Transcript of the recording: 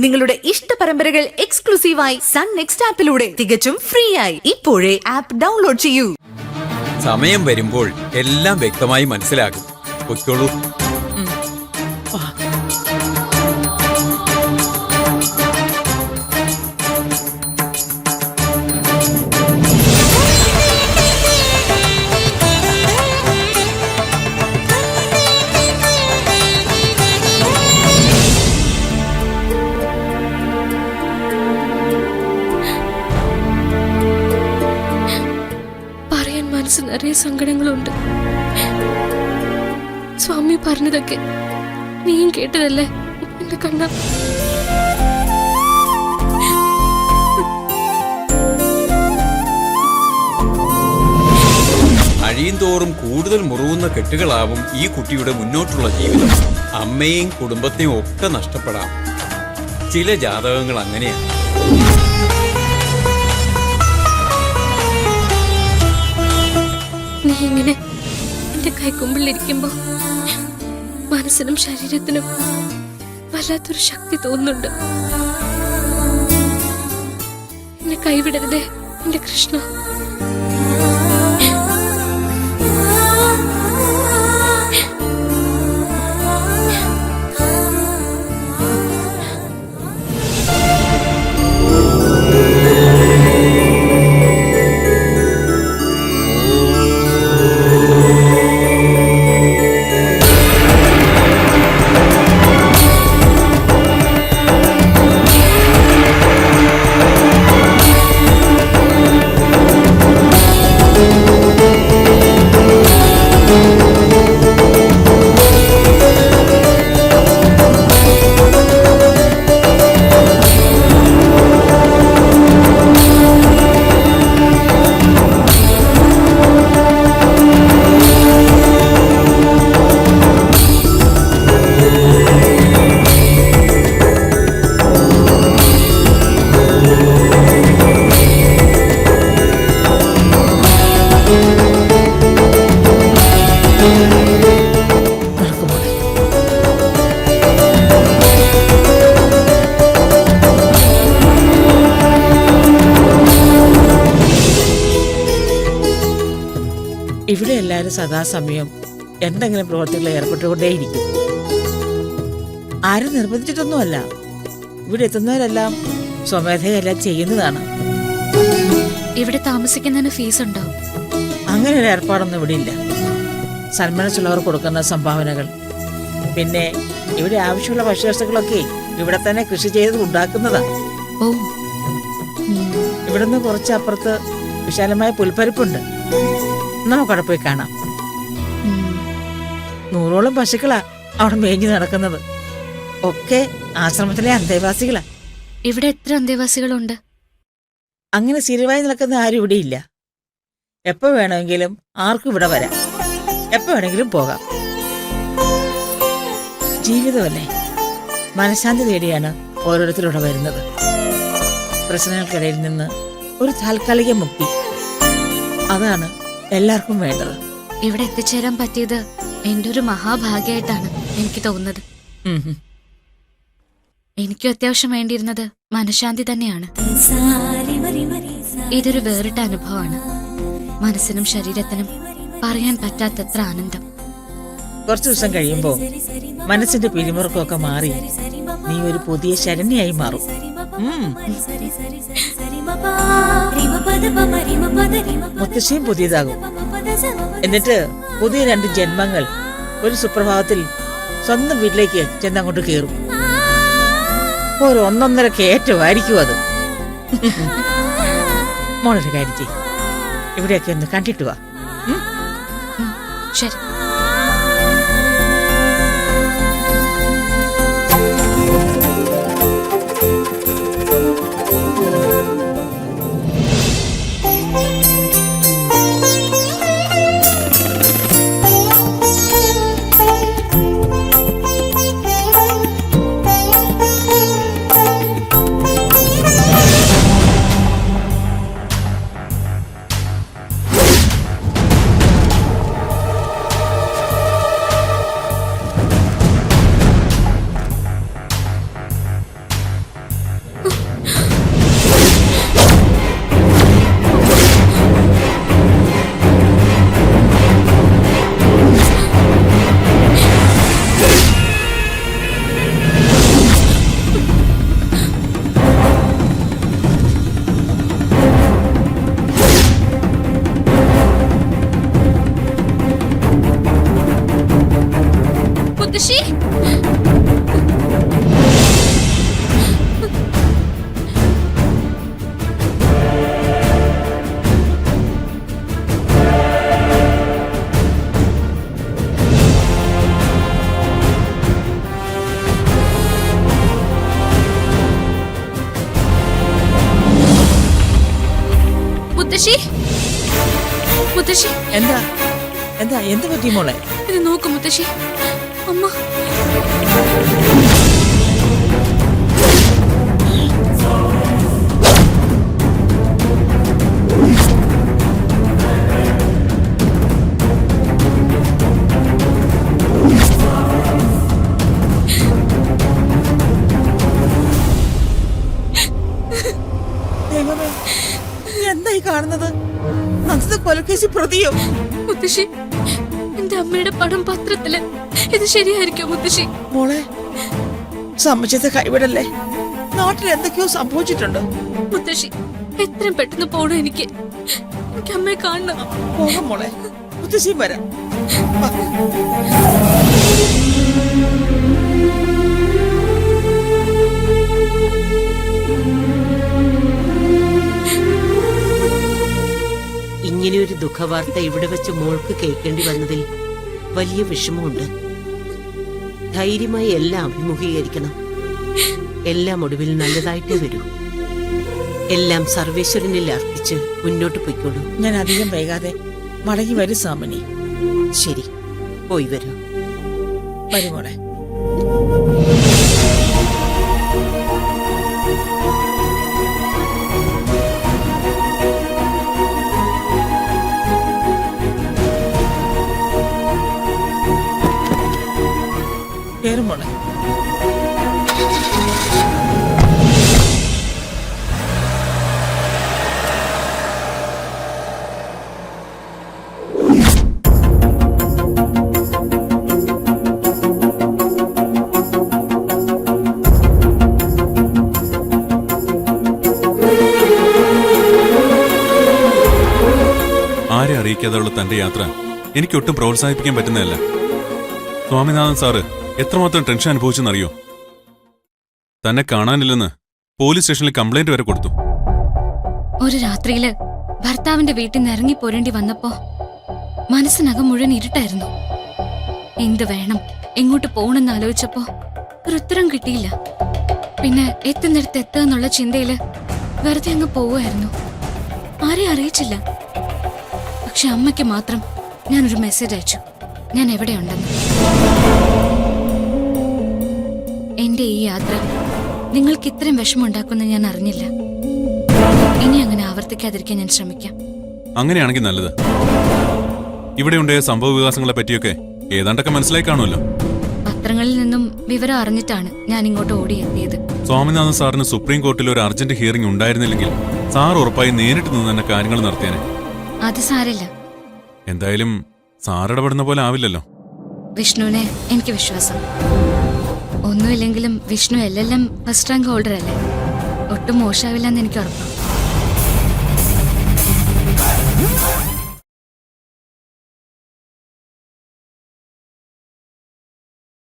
നിങ്ങളുടെ ഇഷ്ട പരമ്പരകൾ എക്സ്ക്ലൂസീവായി സൺ നെക്സ്റ്റ് ആപ്പിലൂടെ തികച്ചും ഫ്രീ ആയി ഇപ്പോഴേ ആപ്പ് ഡൗൺലോഡ് ചെയ്യൂ. സമയം വരുമ്പോൾ എല്ലാം വ്യക്തമായി മനസ്സിലാകും. പൊയ്ക്കോളൂ. മനസ്സിൽ നിറയെ സങ്കടങ്ങളുണ്ട്. സ്വാമി പറഞ്ഞതൊക്കെ നീയും കേട്ടതല്ലേ എന്റെ കണ്ണ? അഴിയും തോറും കൂടുതൽ മുറിവുന്ന കെട്ടുകളാവും ഈ കുട്ടിയുടെ മുന്നോട്ടുള്ള ജീവിതം. അമ്മയെയും കുടുംബത്തെയും ഒക്കെ നഷ്ടപ്പെടാം. ചില ജാതകങ്ങൾ അങ്ങനെയാണ്. നീ ഇങ്ങനെ എന്റെ കൈക്കുമ്പിളിരിക്കുമ്പോ മനസ്സിനും ശരീരത്തിനും വല്ലാത്തൊരു ശക്തി തോന്നുന്നുണ്ട്. എന്നെ കൈവിടരുതേ എന്റെ കൃഷ്ണ. ഇവിടെ എല്ലാവരും സദാസമയം എന്തെങ്കിലും പ്രവർത്തികളിൽ ഏർപ്പെട്ടുകൊണ്ടേയിരിക്കും. ആരും നിർബന്ധിച്ചിട്ടൊന്നുമല്ല. ഇവിടെ എത്തുന്നവരെല്ലാം സ്വമേധയെല്ലാം ചെയ്യുന്നതാണ്. ഇവിടെ താമസിക്കുന്നതിന് ഫീസ് ഉണ്ടോ? അങ്ങനെ ഒരു ഏർപ്പാടൊന്നും ഇവിടെ ഇല്ല. സന്മനസ്സുള്ളവർ കൊടുക്കുന്ന സംഭാവനകൾ, പിന്നെ ഇവിടെ ആവശ്യമുള്ള ഭക്ഷ്യവസ്തുക്കളൊക്കെ ഇവിടെ തന്നെ കൃഷി ചെയ്ത് ഉണ്ടാക്കുന്നതാണ്. ഇവിടുന്ന് കുറച്ചപ്പുറത്ത് വിശാലമായ പുൽപ്പരിപ്പുണ്ട്. നമുക്കവിടെ പോയി കാണാം. 100ഓളം പശുക്കളാ അവിടെ മേഞ്ഞു നടക്കുന്നത്. ഒക്കെ ആശ്രമത്തിലെ അന്തേവാസികളാ. ഇവിടെ എത്ര അന്തേവാസികളുണ്ട്? അങ്ങനെ സ്ഥിരമായി നിൽക്കുന്ന ആരും ഇവിടെ ഇല്ല. എപ്പോ വേണമെങ്കിലും ആർക്കും ഇവിടെ വരാം, എപ്പോ വേണമെങ്കിലും പോകാം. ജീവിതമല്ലേ, മനഃശാന്തി തേടിയാണ് ഓരോരുത്തരിവിടെ വരുന്നത്. പ്രശ്നങ്ങൾക്കിടയിൽ നിന്ന് ഒരു താൽക്കാലിക മുക്തി, അതാണ് എല്ലാവർക്കും വേണ്ടത്. ഇവിടെ എത്തിച്ചേരാൻ പറ്റിയത് എന്റെ ഒരു മഹാഭാഗ്യമായിട്ടാണ് എനിക്ക് തോന്നുന്നത്. എനിക്കും അത്യാവശ്യം വേണ്ടിയിരുന്നത് മനഃശാന്തി തന്നെയാണ്. ഇതൊരു വേറിട്ട അനുഭവമാണ്. മനസ്സിനും ശരീരത്തിനും പറയാൻ പറ്റാത്തത്ര ആനന്ദം. കുറച്ചു ദിവസം കഴിയുമ്പോ മനസ്സിന്റെ പിരിമുറുക്കമൊക്കെ മാറി നീ ഒരു പുതിയ ശരണ്യായി മാറും. മുത്തശ്ശിയും പുതിയതാകും. എന്നിട്ട് പുതിയ 2 ജന്മങ്ങൾ ഒരു സുപ്രഭാതത്തിൽ സ്വന്തം വീട്ടിലേക്ക് ചെന്നങ്ങോട്ട് കയറും. ഒരു 1.5 കയറ്റമായിരിക്കും അത്. മോളൊരു കാര്യം ചെയ്യ്, ഇവിടെയൊക്കെ ഒന്ന് കണ്ടിട്ട് വാ. ശരി. മുത്തശ്ശി മുത്തശ്ശി എന്താ എന്താ എന്ത് പറ്റി മോളെ? ഇത് നോക്ക് മുത്തശ്ശി. അമ്മ ദൈവമേ, എന്തായി കാണുന്നത്? നന്ദിത കൊലക്കേസി പ്രതിയോ? മുത്തശ്ശി, എന്റെ അമ്മയുടെ പടം പത്രത്തില്. ഇത് ശരിയായിരിക്കോ മുത്തശ്ശി? മോളെ, സമ്മതിച്ചത് കൈവിടല്ലേ. നാട്ടിൽ എന്തൊക്കെയോ സംഭവിച്ചിട്ടുണ്ട്. മുത്തശ്ശി, എത്രയും പെട്ടെന്ന് പോണോ? എനിക്ക് അമ്മയെ കാണണം. പോകാം മോളെ, മുത്തശ്ശിയും വരാം. വാ. ഇങ്ങനെയൊരു ദുഃഖവാർത്ത ഇവിടെ വെച്ച് മോൾക്ക് കേൾക്കേണ്ടി വന്നതിൽ വലിയ വിഷമമുണ്ട്. ധൈര്യമായി എല്ലാം അഭിമുഖീകരിക്കണം. എല്ലാം ഒടുവിൽ നല്ലതായിട്ടേ വരൂ. എല്ലാം സർവേശ്വരനിൽ അർപ്പിച്ച് മുന്നോട്ട് പോയിക്കോളൂ. ഞാൻ അധികം വൈകാതെ മടങ്ങി വരും സാമനി. ശരി, പോയി വരൂ. വരും മോളെ. കേറും മോളെ. ആരെ അറിയിക്കാതെയുള്ള തന്റെ യാത്ര എനിക്കൊട്ടും പ്രോത്സാഹിപ്പിക്കാൻ പറ്റുന്നതല്ല. സ്വാമിനാഥൻ സാറ് എത്രമാത്രം ടെൻഷൻ അനുഭവിച്ചെന്നറിയോ? തന്നെ കാണാനില്ലെന്ന് പോലീസ് സ്റ്റേഷനിൽ കംപ്ലൈന്റ് വരെ കൊടുത്തു. ഒരു രാത്രിയില് ഭർത്താവിന്റെ വീട്ടിൽ നിന്ന് ഇറങ്ങി പോരേണ്ടി വന്നപ്പോ മനസ്സിനകം മുഴുവൻ ഇരുട്ടായിരുന്നു. എന്ത് വേണം, എങ്ങോട്ട് പോണെന്ന് ആലോചിച്ചപ്പോ ഒരു ഉത്തരം കിട്ടിയില്ല. പിന്നെ എത്തുന്നിടത്ത് എത്തുക എന്നുള്ള ചിന്തയില് വെറുതെ അങ്ങ് പോവുമായിരുന്നു. ആരെയും അറിയിച്ചില്ല. പക്ഷെ അമ്മയ്ക്ക് മാത്രം ഞാനൊരു മെസ്സേജ് അയച്ചു, ഞാൻ എവിടെയുണ്ടെന്ന്. എന്റെ ഈ യാത്ര നിങ്ങൾക്ക് ഇത്രയും വിഷമമുണ്ടാക്കുന്ന ഞാൻ അറിഞ്ഞില്ല. ഇനി അങ്ങനെ ആവർത്തിക്കാതിരിക്കാൻ ഞാൻ ശ്രമിക്കാം. അങ്ങനെയാണെങ്കിൽ നല്ലത്. ഇവിടെ ഉണ്ടായ സംഭവ വികാസങ്ങളെ പറ്റിയൊക്കെ ഏതാണ്ടൊക്കെ മനസ്സിലായി കാണുമല്ലോ. പത്രങ്ങളിൽ നിന്നും വിവരം അറിഞ്ഞിട്ടാണ് ഞാൻ ഇങ്ങോട്ട് ഓടിയെത്തിയത്. സ്വാമിനാഥൻ സാറിന് സുപ്രീം കോർട്ടിൽ ഒരു അർജന്റ് ഹിയറിംഗ് ഉണ്ടായിരുന്നില്ലെങ്കിൽ സാർ ഉറപ്പായി നേരിട്ട് നിന്ന് തന്നെ കാര്യങ്ങൾ നടത്തിയേനെ. അത് സാരമില്ല. എന്തായാലും സാർ ഇടപെടുന്ന പോലെ ആവില്ലല്ലോ. വിഷ്ണുവിനെ എനിക്ക് വിശ്വാസം. ഒന്നുമില്ലെങ്കിലും വിഷ്ണു എല്ലാം ഫസ്റ്റ് റാങ്ക് ഹോൾഡർ അല്ലേ. ഒട്ടും മോശമാവില്ലെന്ന് എനിക്ക് ഉറപ്പാണ്.